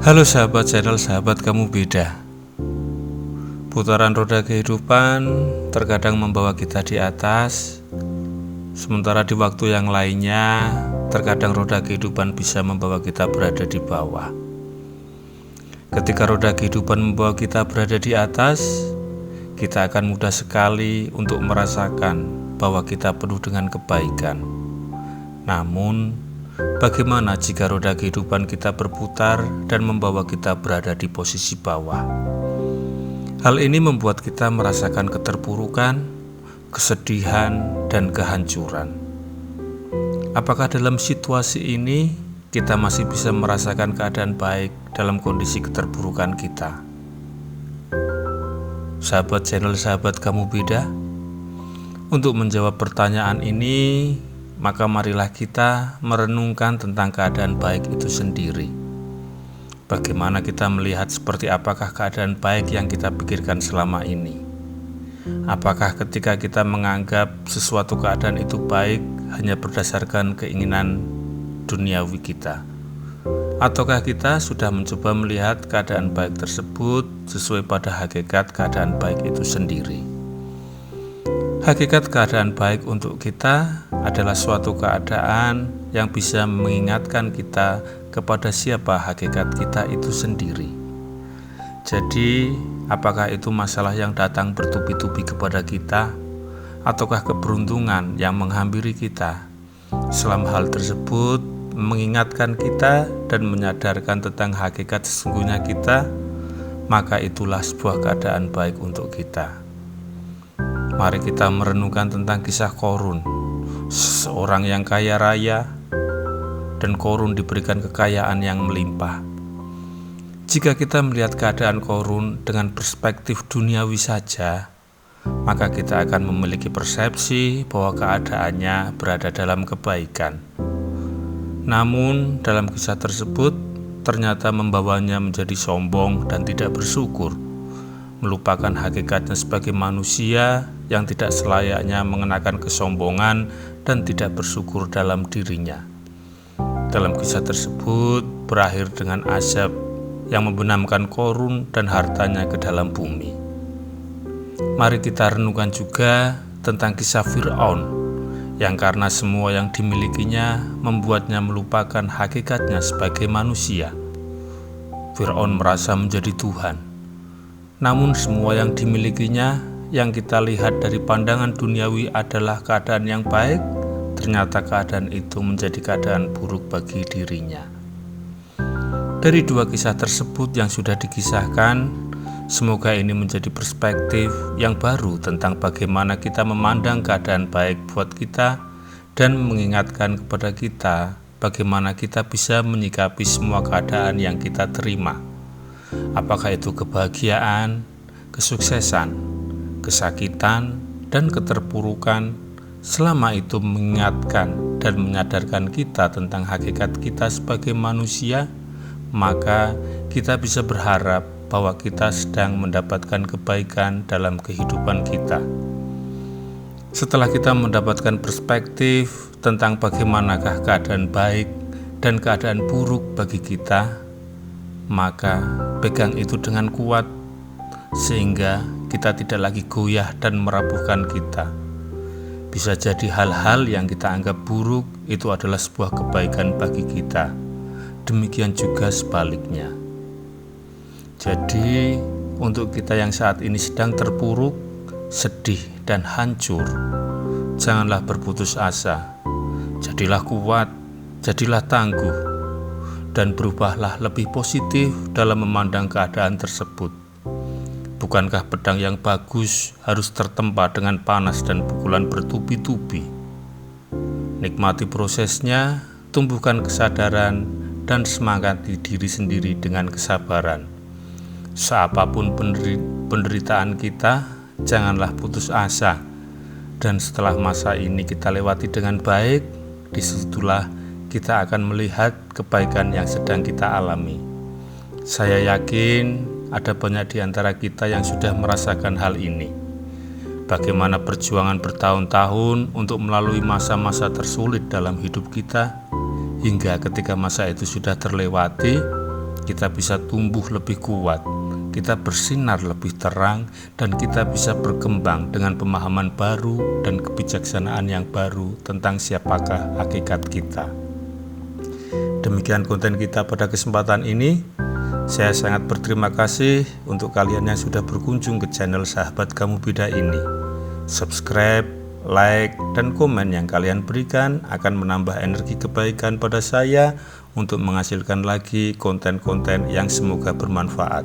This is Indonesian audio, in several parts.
Halo sahabat channel Sahabat Kamu Beda. Putaran roda kehidupan terkadang membawa kita di atas, sementara di waktu yang lainnya terkadang roda kehidupan bisa membawa kita berada di bawah. Ketika roda kehidupan membawa kita berada di atas, kita akan mudah sekali untuk merasakan bahwa kita penuh dengan kebaikan. Namun, bagaimana jika roda kehidupan kita berputar dan membawa kita berada di posisi bawah? Hal ini membuat kita merasakan keterpurukan, kesedihan, dan kehancuran. Apakah dalam situasi ini kita masih bisa merasakan keadaan baik dalam kondisi keterpurukan kita? Sahabat channel Sahabat Kamu Beda, untuk menjawab pertanyaan ini, maka marilah kita merenungkan tentang keadaan baik itu sendiri. Bagaimana kita melihat seperti apakah keadaan baik yang kita pikirkan selama ini? Apakah ketika kita menganggap sesuatu keadaan itu baik hanya berdasarkan keinginan duniawi kita? Ataukah kita sudah mencoba melihat keadaan baik tersebut sesuai pada hakikat keadaan baik itu sendiri? Hakikat keadaan baik untuk kita adalah suatu keadaan yang bisa mengingatkan kita kepada siapa hakikat kita itu sendiri. Jadi, apakah itu masalah yang datang bertubi-tubi kepada kita, ataukah keberuntungan yang menghampiri kita? Selama hal tersebut mengingatkan kita dan menyadarkan tentang hakikat sesungguhnya kita, maka itulah sebuah keadaan baik untuk kita. Mari kita merenungkan tentang kisah Qorun, seseorang yang kaya raya, dan Qorun diberikan kekayaan yang melimpah. Jika kita melihat keadaan Qorun dengan perspektif duniawi saja, maka kita akan memiliki persepsi bahwa keadaannya berada dalam kebaikan. Namun, dalam kisah tersebut ternyata membawanya menjadi sombong dan tidak bersyukur, melupakan hakikatnya sebagai manusia yang tidak selayaknya mengenakan kesombongan dan tidak bersyukur dalam dirinya. Dalam kisah tersebut berakhir dengan azab yang membenamkan Qorun dan hartanya ke dalam bumi. Mari kita renungkan juga tentang kisah Fir'aun yang karena semua yang dimilikinya membuatnya melupakan hakikatnya sebagai manusia. Fir'aun merasa menjadi Tuhan. Namun semua yang dimilikinya yang kita lihat dari pandangan duniawi adalah keadaan yang baik, ternyata keadaan itu menjadi keadaan buruk bagi dirinya. Dari dua kisah tersebut yang sudah dikisahkan, semoga ini menjadi perspektif yang baru tentang bagaimana kita memandang keadaan baik buat kita dan mengingatkan kepada kita bagaimana kita bisa menyikapi semua keadaan yang kita terima. Apakah itu kebahagiaan, kesuksesan, kesakitan, dan keterpurukan, selama itu mengingatkan dan menyadarkan kita tentang hakikat kita sebagai manusia, maka kita bisa berharap bahwa kita sedang mendapatkan kebaikan dalam kehidupan kita. Setelah kita mendapatkan perspektif tentang bagaimanakah keadaan baik dan keadaan buruk bagi kita, maka pegang itu dengan kuat sehingga kita tidak lagi goyah dan merapuhkan kita. Bisa jadi hal-hal yang kita anggap buruk itu adalah sebuah kebaikan bagi kita. Demikian juga sebaliknya. Jadi, untuk kita yang saat ini sedang terpuruk, sedih, dan hancur, janganlah berputus asa. Jadilah kuat, jadilah tangguh, dan berubahlah lebih positif dalam memandang keadaan tersebut. Bukankah pedang yang bagus harus tertempa dengan panas dan pukulan bertubi-tubi? Nikmati prosesnya, tumbuhkan kesadaran, dan semangati diri sendiri dengan kesabaran. Seapapun penderitaan kita, janganlah putus asa. Dan setelah masa ini kita lewati dengan baik, disitulah kita akan melihat kebaikan yang sedang kita alami. Saya yakin ada banyak di antara kita yang sudah merasakan hal ini. Bagaimana perjuangan bertahun-tahun untuk melalui masa-masa tersulit dalam hidup kita, hingga ketika masa itu sudah terlewati, kita bisa tumbuh lebih kuat, kita bersinar lebih terang, dan kita bisa berkembang dengan pemahaman baru dan kebijaksanaan yang baru tentang siapakah hakikat kita. Demikian konten kita pada kesempatan ini. Saya sangat berterima kasih untuk kalian yang sudah berkunjung ke channel Sahabat Kamu Beda ini. Subscribe, like, dan komen yang kalian berikan akan menambah energi kebaikan pada saya untuk menghasilkan lagi konten-konten yang semoga bermanfaat.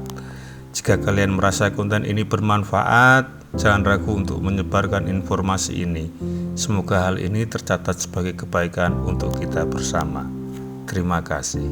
Jika kalian merasa konten ini bermanfaat, jangan ragu untuk menyebarkan informasi ini. Semoga hal ini tercatat sebagai kebaikan untuk kita bersama. Terima kasih.